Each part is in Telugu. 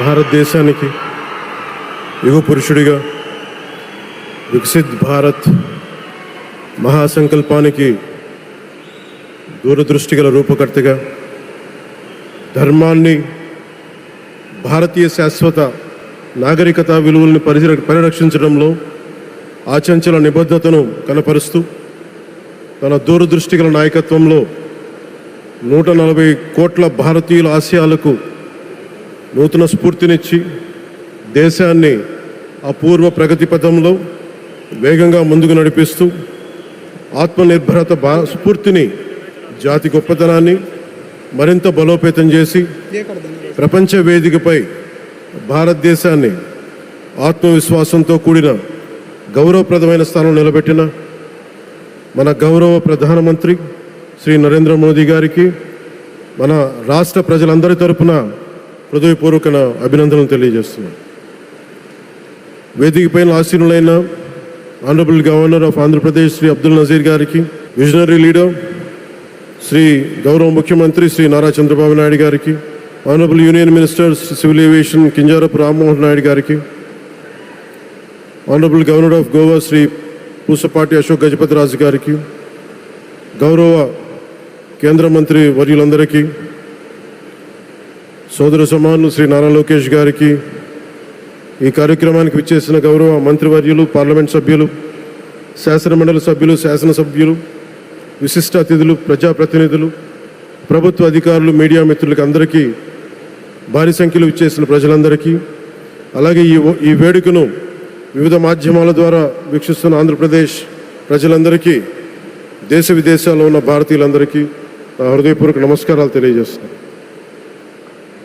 భారతదేశానికి యుగ పురుషుడిగా వికసిత్ భారత్ మహాసంకల్పానికి దూరదృష్టి గల రూపకర్తగా ధర్మాన్ని, భారతీయ శాశ్వత నాగరికత విలువలను పరిరక్షించడంలో ఆచంచల నిబద్ధతను కనపరుస్తూ తన దూరదృష్టి గల నాయకత్వంలో 140 కోట్ల భారతీయుల ఆశయాలకు నూతన స్ఫూర్తినిచ్చి దేశాన్ని అపూర్వ ప్రగతి పథంలో వేగంగా ముందుకు నడిపిస్తూ ఆత్మనిర్భరత స్ఫూర్తిని, జాతి గొప్పతనాన్ని మరింత బలోపేతం చేసి ప్రపంచ వేదికపై భారతదేశాన్ని ఆత్మవిశ్వాసంతో కూడిన గౌరవప్రదమైన స్థానం నిలబెట్టిన మన గౌరవ ప్రధానమంత్రి శ్రీ నరేంద్ర మోదీ గారికి మన రాష్ట్ర ప్రజలందరి తరపున హృదయపూర్వక అభినందనలు తెలియజేస్తున్నాను. వేదికపైన ఆసీనులైన honourable governor of Andhra Pradesh Shri Abdul Nazeer గారికి, విజనరీ లీడర్ శ్రీ గౌరవ ముఖ్యమంత్రి శ్రీ నారా చంద్రబాబు నాయుడు గారికి, honourable union minister civil aviation Kinjarapu Rammohan Naidu గారికి, honourable governor of Goa Shri Pusapati Ashok Gajapathi Raju గారికి, గౌరవ కేంద్ర మంత్రి వర్యులందరికీ, సోదర సమానులు శ్రీ నారా లోకేష్ గారికి, ఈ కార్యక్రమానికి విచ్చేసిన గౌరవ మంత్రివర్యులు, పార్లమెంట్ సభ్యులు, శాసనమండలి సభ్యులు, శాసనసభ్యులు, విశిష్ట అతిథులు, ప్రజాప్రతినిధులు, ప్రభుత్వ అధికారులు, మీడియా మిత్రులకి అందరికీ, భారీ సంఖ్యలో విచ్చేసిన ప్రజలందరికీ, అలాగే ఈ వేడుకను వివిధ మాధ్యమాల ద్వారా వీక్షిస్తున్న ఆంధ్రప్రదేశ్ ప్రజలందరికీ, దేశ విదేశాల్లో ఉన్న భారతీయులందరికీ నా హృదయపూర్వక నమస్కారాలు తెలియజేస్తున్నాను.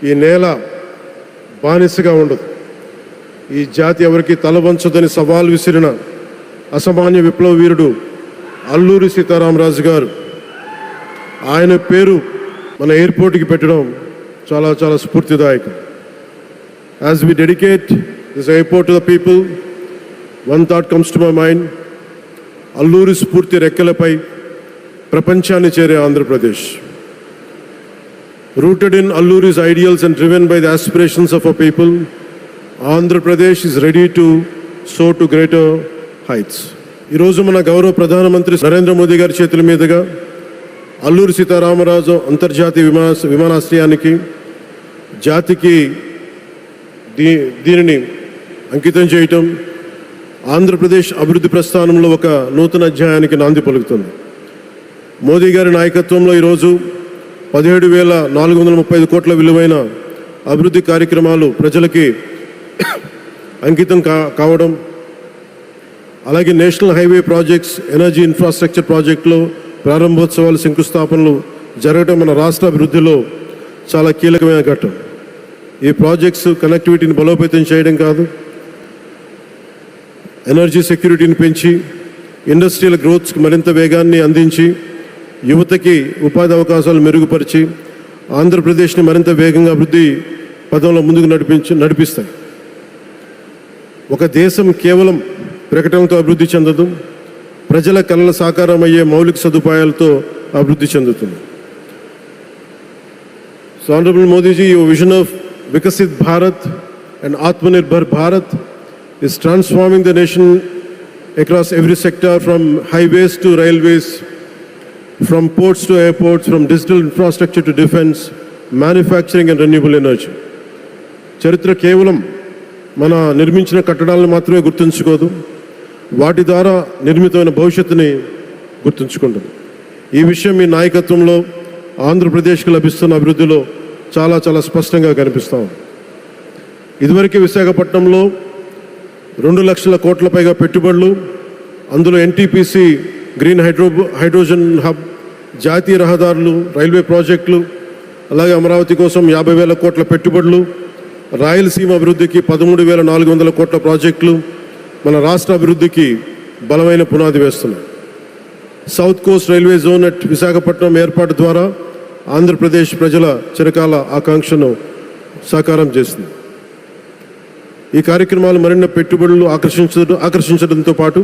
ఈ నేల బానిసగా ఉండదు, ఈ జాతి ఎవరికి తల వంచదని సవాల్ విసిరిన అసామాన్య విప్లవ వీరుడు అల్లూరి సీతారామరాజు గారు, ఆయన పేరు మన ఎయిర్పోర్ట్కి పెట్టడం చాలా చాలా స్ఫూర్తిదాయకం. As we dedicate this airport to the people, one thought comes to my mind. Alluri స్ఫూర్తి రెక్కలపై ప్రపంచాన్ని చేరే Andhra Pradesh. Rooted in Alluri's ideals and driven by the aspirations of our people, Andhra Pradesh is ready to soar to greater heights. ఈరోజు మన గౌరవ ప్రధానమంత్రి నరేంద్ర మోదీ గారి చేతుల మీదుగా అల్లూరి సీతారామరాజు అంతర్జాతీయ విమానాశ్రయానికి, జాతికి దీనిని అంకితం చేయటం ఆంధ్రప్రదేశ్ అభివృద్ధి ప్రస్థానంలో ఒక నూతన అధ్యాయానికి నాంది పలుకుతుంది. మోదీ గారి నాయకత్వంలో ఈరోజు 17,435 కోట్ల విలువైన అభివృద్ధి కార్యక్రమాలు ప్రజలకి అంకితం కావడం, అలాగే national highway projects, energy infrastructure ప్రాజెక్టులో ప్రారంభోత్సవాలు, శంకుస్థాపనలు జరగడం మన రాష్ట్ర అభివృద్ధిలో చాలా కీలకమైన ఘట్టం. ఈ ప్రాజెక్ట్స్ కనెక్టివిటీని బలోపేతం చేయడం కాదు, ఎనర్జీ సెక్యూరిటీని పెంచి ఇండస్ట్రియల్ గ్రోత్స్కి మరింత వేగాన్ని అందించి యువతకి ఉపాధి అవకాశాలు మెరుగుపరిచి ఆంధ్రప్రదేశ్ని మరింత వేగంగా అభివృద్ధి పదంలో ముందుకు నడిపిస్తాయి. ఒక దేశం కేవలం ప్రకటనలతో అభివృద్ధి చెందదు, ప్రజల కళల సాకారం అయ్యే మౌలిక సదుపాయాలతో అభివృద్ధి చెందుతుంది. So honourable Modi ji, your vision of Viksit Bharat and Atmanirbhar Bharat is transforming the nation across every sector, from highways to railways, from ports to airports, from digital infrastructure to defense, manufacturing and renewable energy. చరిత్ర కేవలం మన నిర్మించిన కట్టడాలను మాత్రమే గుర్తుంచుకోదు, వాటి ద్వారా నిర్మితమైన భవిష్యత్తుని గుర్తుంచుకుంటుంది. ఈ విషయం మీ నాయకత్వంలో ఆంధ్రప్రదేశ్కి లభిస్తున్న అభివృద్ధిలో చాలా చాలా స్పష్టంగా కనిపిస్తాం. ఇదివరకే విశాఖపట్నంలో 2 లక్షల కోట్ల పైగా పెట్టుబడులు, అందులో ఎన్టీపీసీ గ్రీన్ హైడ్రోజన్ హబ్, జాతీయ రహదారులు, రైల్వే ప్రాజెక్టులు, అలాగే అమరావతి కోసం 50,000 కోట్ల పెట్టుబడులు, రాయలసీమ అభివృద్ధికి 13,400 కోట్ల ప్రాజెక్టులు మన రాష్ట్ర అభివృద్ధికి బలమైన పునాది వేస్తున్నాయి. South Coast railway zone at Visakhapatnam ఏర్పాటు ద్వారా ఆంధ్రప్రదేశ్ ప్రజల చిరకాల ఆకాంక్షను సాకారం చేస్తుంది. ఈ కార్యక్రమాలు మరిన్ని పెట్టుబడులు ఆకర్షించడంతో పాటు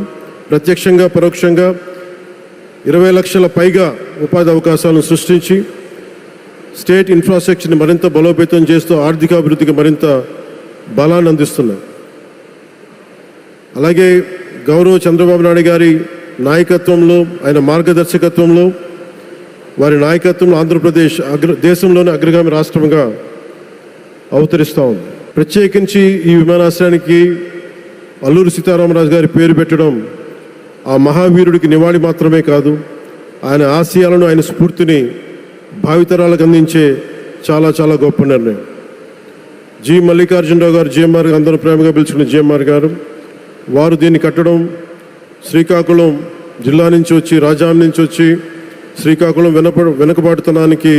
ప్రత్యక్షంగా పరోక్షంగా 20 లక్షల పైగా ఉపాధి అవకాశాలను సృష్టించి స్టేట్ ఇన్ఫ్రాస్ట్రక్చర్ని మరింత బలోపేతం చేస్తూ ఆర్థికాభివృద్ధికి మరింత బలాన్ని అందిస్తున్నాయి. అలాగే గౌరవ చంద్రబాబు నాయుడు గారి నాయకత్వంలో, ఆయన మార్గదర్శకత్వంలో, వారి నాయకత్వంలో ఆంధ్రప్రదేశ్ దేశంలోని అగ్రగామి రాష్ట్రంగా అవతరిస్తూ ఉంది. ప్రత్యేకించి ఈ విమానాశ్రయానికి అల్లూరి సీతారామరాజు గారి పేరు పెట్టడం ఆ మహావీరుడికి నివాళి మాత్రమే కాదు, ఆయన ఆశయాలను, ఆయన స్ఫూర్తిని భావితరాలకు అందించే చాలా చాలా గొప్ప నిర్ణయం. జి మల్లికార్జునరావు గారు, జిఎంఆర్ అందరూ ప్రేమగా పిలుచుకున్న జిఎంఆర్ గారు, వారు దీన్ని కట్టడం, శ్రీకాకుళం జిల్లా నుంచి వచ్చి, రాజాం నుంచి వచ్చి శ్రీకాకుళం వెనుకబాటుతనానికి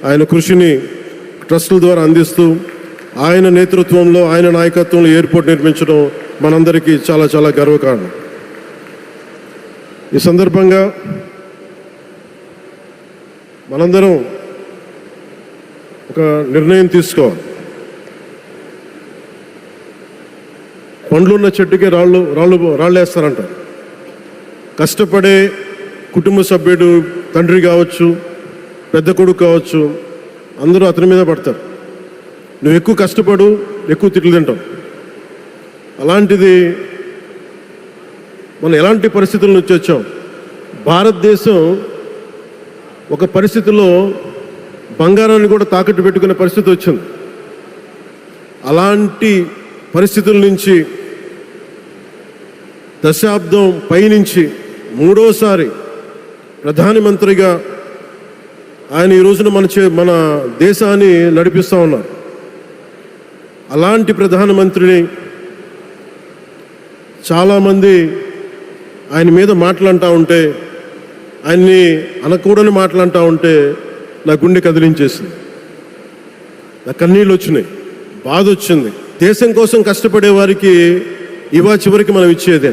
ఆయన కృషిని ట్రస్టుల ద్వారా అందిస్తూ ఆయన నేతృత్వంలో, ఆయన నాయకత్వంలో ఎయిర్పోర్ట్ నిర్మించడం మనందరికీ చాలా చాలా గర్వకారణం. ఈ సందర్భంగా మనందరం ఒక నిర్ణయం తీసుకోవాలి. పండ్లున్న చెట్టుకే రాళ్ళు వేస్తారంటారు. కష్టపడే కుటుంబ సభ్యుడు, తండ్రి కావచ్చు, పెద్ద కొడుకు కావచ్చు, అందరూ అతని మీద పడతారు. నువ్వు ఎక్కువ కష్టపడు, ఎక్కువ తిట్లు తింటావు. అలాంటిది మనం ఎలాంటి పరిస్థితుల నుంచి వచ్చాం? భారతదేశం ఒక పరిస్థితిలో బంగారాన్ని కూడా తాకట్టు పెట్టుకునే పరిస్థితి వచ్చింది. అలాంటి పరిస్థితుల నుంచి దశాబ్దం పైనుంచి మూడోసారి ప్రధానమంత్రిగా ఆయన ఈ రోజున మన దేశాన్ని నడిపిస్తూ ఉన్నారు. అలాంటి ప్రధానమంత్రిని చాలామంది ఆయన మీద మాట్లాడుతూ ఉంటే, ఆయన్ని అనకూడని మాట్లాడుతూ ఉంటే నా గుండె కదిలించేసింది, నా కన్నీళ్ళు వచ్చినాయి, బాధ వచ్చింది. దేశం కోసం కష్టపడే వారికి ఇవా చివరికి మనం ఇచ్చేదే.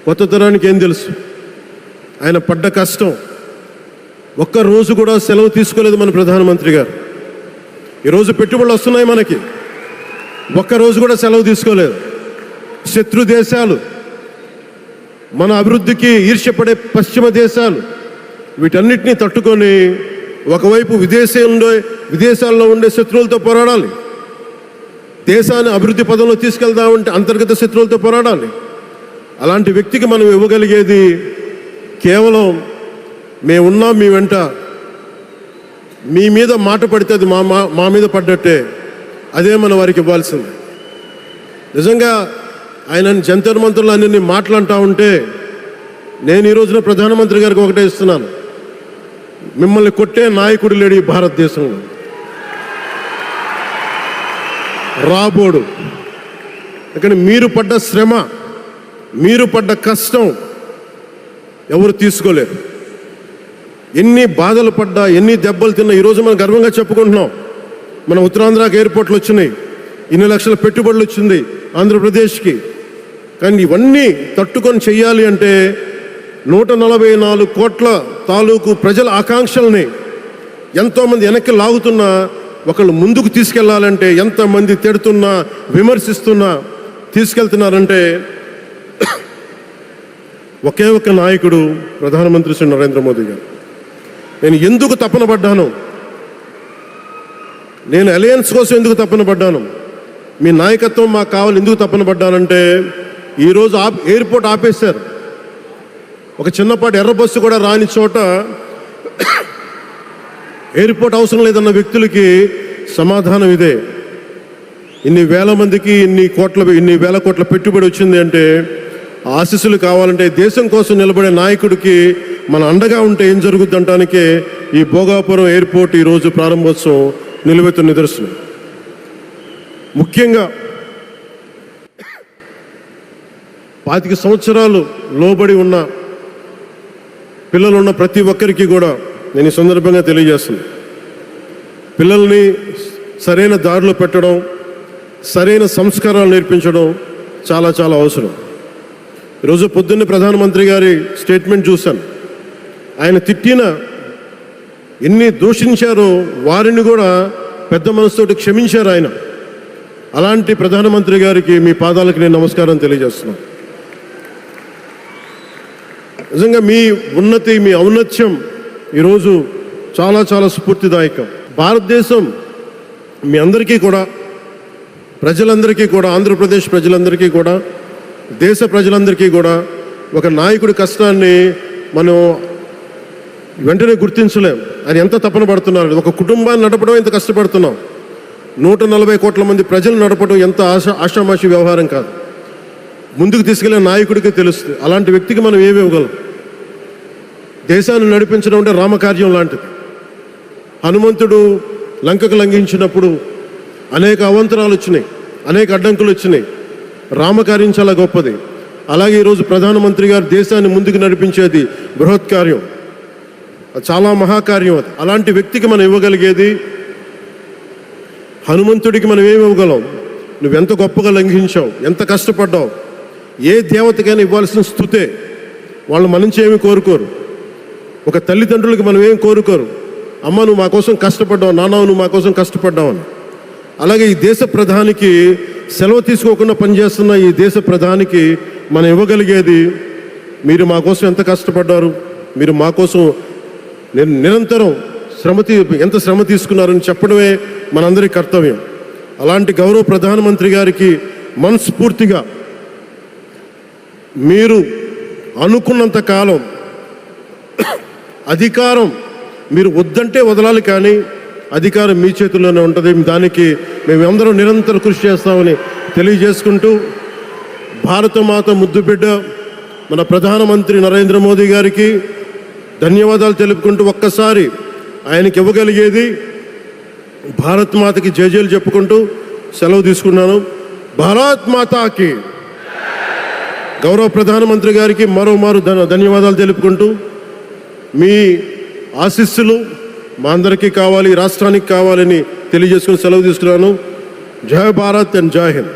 కొత్త తరానికి ఏం తెలుసు? ఆయన పడ్డ కష్టం. ఒక్కరోజు కూడా సెలవు తీసుకోలేదు మన ప్రధానమంత్రి గారు. ఈరోజు పెట్టుబడులు వస్తున్నాయి మనకి, ఒక్కరోజు కూడా సెలవు తీసుకోలేదు. శత్రు దేశాలు, మన అభివృద్ధికి ఈర్ష్యపడే పశ్చిమ దేశాలు, వీటన్నిటినీ తట్టుకొని ఒకవైపు విదేశాల్లో ఉండే శత్రువులతో పోరాడాలి, దేశాన్ని అభివృద్ధి పదంలో తీసుకెళ్దామంటే అంతర్గత శత్రువులతో పోరాడాలి. అలాంటి వ్యక్తికి మనం ఇవ్వగలిగేది కేవలం మేమున్నాం మీ వెంట, మీ మీద మాట పడితే అది మా మీద పడ్డట్టే, అదే మనం వారికి ఇవ్వాల్సింది. నిజంగా ఆయన జంతర్ మంత్రులు అన్ని మాట్లాడుతూ ఉంటే నేను ఈ రోజున ప్రధానమంత్రి గారికి ఒకటే ఇస్తున్నాను, మిమ్మల్ని కొట్టే నాయకుడు లేడు ఈ భారతదేశంలో. రాబోడు. ఇక్కడ మీరు పడ్డ శ్రమ, మీరు పడ్డ కష్టం ఎవరు తీసుకోలేరు. ఎన్ని బాధలు పడ్డా, ఎన్ని దెబ్బలు తిన్నా ఈరోజు మనం గర్వంగా చెప్పుకుంటున్నాం. మన ఉత్తరాంధ్రకి ఎయిర్పోర్ట్లు వచ్చినాయి, ఇన్ని లక్షల పెట్టుబడులు వచ్చింది ఆంధ్రప్రదేశ్కి. కానీ ఇవన్నీ తట్టుకొని చెయ్యాలి అంటే 144 కోట్ల తాలూకు ప్రజల ఆకాంక్షల్ని ఎంతోమంది వెనక్కి లాగుతున్నా, ఒకళ్ళు ముందుకు తీసుకెళ్లాలంటే ఎంతమంది తిడుతున్నా, విమర్శిస్తున్నా తీసుకెళ్తున్నారంటే ఒకే ఒక నాయకుడు ప్రధానమంత్రి శ్రీ నరేంద్ర మోదీ గారు. నేను ఎందుకు తపన పడ్డాను, నేను అలయన్స్ కోసం ఎందుకు తపన పడ్డాను, మీ నాయకత్వం మాకు కావాలి ఎందుకు తపన పడ్డానంటే, ఈరోజు ఎయిర్పోర్ట్ ఆపేశారు. ఒక చిన్నపాటి ఎర్ర బస్సు కూడా రాని చోట ఎయిర్పోర్ట్ అవసరం లేదన్న వ్యక్తులకి సమాధానం ఇదే. ఇన్ని వేల మందికి ఇన్ని వేల కోట్ల పెట్టుబడి వచ్చింది అంటే ఆశీస్సులు కావాలంటే, దేశం కోసం నిలబడే నాయకుడికి మన అండగా ఉంటే ఏం జరుగుద్ది అంటానికే ఈ భోగాపురం ఎయిర్పోర్ట్ ఈరోజు ప్రారంభోత్సవం నిలువెత్తు నిదర్శనం. ముఖ్యంగా 25 సంవత్సరాలు లోబడి ఉన్న పిల్లలు ఉన్న ప్రతి ఒక్కరికి కూడా నేను ఈ సందర్భంగా తెలియజేస్తున్నాను, పిల్లల్ని సరైన దారిలో పెట్టడం, సరైన సంస్కారాలు నేర్పించడం చాలా చాలా అవసరం. ఈరోజు పొద్దున్నే ప్రధానమంత్రి గారి స్టేట్మెంట్ చూశాను. ఆయన తిట్టిన, ఎన్ని దూషించారో వారిని కూడా పెద్ద మనసుతోటి క్షమించారు ఆయన. అలాంటి ప్రధానమంత్రి గారికి మీ పాదాలకు నేను నమస్కారం తెలియజేస్తున్నాను. నిజంగా మీ ఉన్నతి, మీ ఔన్నత్యం ఈరోజు చాలా చాలా స్ఫూర్తిదాయకం. భారతదేశం మీ అందరికీ కూడా ప్రజలందరికీ కూడా, ఆంధ్రప్రదేశ్ ప్రజలందరికీ కూడా, దేశ ప్రజలందరికీ కూడా ఒక నాయకుడి కష్టాన్ని మనం వెంటనే గుర్తించలేం. ఆయన ఎంత తపన పడుతున్నారు. ఒక కుటుంబాన్ని నడపడం ఎంత కష్టపడుతున్నాం. 140 కోట్ల మంది ప్రజలు నడపడం ఎంత ఆషామాషి వ్యవహారం కాదు. ముందుకు తీసుకెళ్లే నాయకుడికి తెలుస్తుంది. అలాంటి వ్యక్తికి మనం ఏమి ఇవ్వగలం. దేశాన్ని నడిపించడం అంటే రామకార్యం లాంటిది. హనుమంతుడు లంకకు లంఘించినప్పుడు అనేక అవంతరాలు వచ్చినాయి, అనేక అడ్డంకులు వచ్చినాయి. రామకార్యం చాలా గొప్పది. అలాగే ఈరోజు ప్రధానమంత్రి గారు దేశాన్ని ముందుకు నడిపించేది బృహత్ కార్యం, చాలా మహాకార్యం అది. అలాంటి వ్యక్తికి మనం ఇవ్వగలిగేది, హనుమంతుడికి మనం ఏమి ఇవ్వగలం? నువ్వెంత గొప్పగా లంఘించావు, ఎంత కష్టపడ్డావు. ఏ దేవతకైనా ఇవ్వాల్సిన స్తుతే. వాళ్ళు మన నుంచి ఏమి కోరుకోరు. ఒక తల్లిదండ్రులకి మనం ఏం కోరుకోరు. అమ్మ నువ్వు మా కోసం కష్టపడ్డావు, నాన్న నువ్వు మా కోసం కష్టపడ్డావు అని. అలాగే ఈ దేశ ప్రధానికి, సెలవు తీసుకోకుండా పనిచేస్తున్న ఈ దేశ ప్రధానికి మనం ఇవ్వగలిగేది, మీరు మా కోసం ఎంత కష్టపడ్డారు, మీరు మా కోసం నిరంతరం ఎంత శ్రమ తీసుకున్నారని చెప్పడమే మనందరి కర్తవ్యం. అలాంటి గౌరవ ప్రధానమంత్రి గారికి మనస్ఫూర్తిగా మీరు అనుకున్నంత కాలం అధికారం మీరు వద్దంటే వదలాలి, కానీ అధికారం మీ చేతుల్లోనే ఉంటుంది. దానికి మేమందరం నిరంతరం కృషి చేస్తామని తెలియజేసుకుంటూ, భారతమాత ముద్దుబిడ్డ మన ప్రధానమంత్రి నరేంద్ర మోదీ గారికి ధన్యవాదాలు తెలుపుకుంటూ, ఒక్కసారి ఆయనకి ఇవ్వగలిగేది భారత్ మాతకి జయజయలు చెప్పుకుంటూ సెలవు తీసుకున్నాను. భారత్ మాతాకి. గౌరవ ప్రధానమంత్రి గారికి మరోమారు ధన్యవాదాలు తెలుపుకుంటూ, మీ ఆశీస్సులు మా అందరికీ కావాలి, రాష్ట్రానికి కావాలని తెలియజేసుకుని సెలవు తీసుకున్నాను. జై భారత్ అండ్ జై హింద్.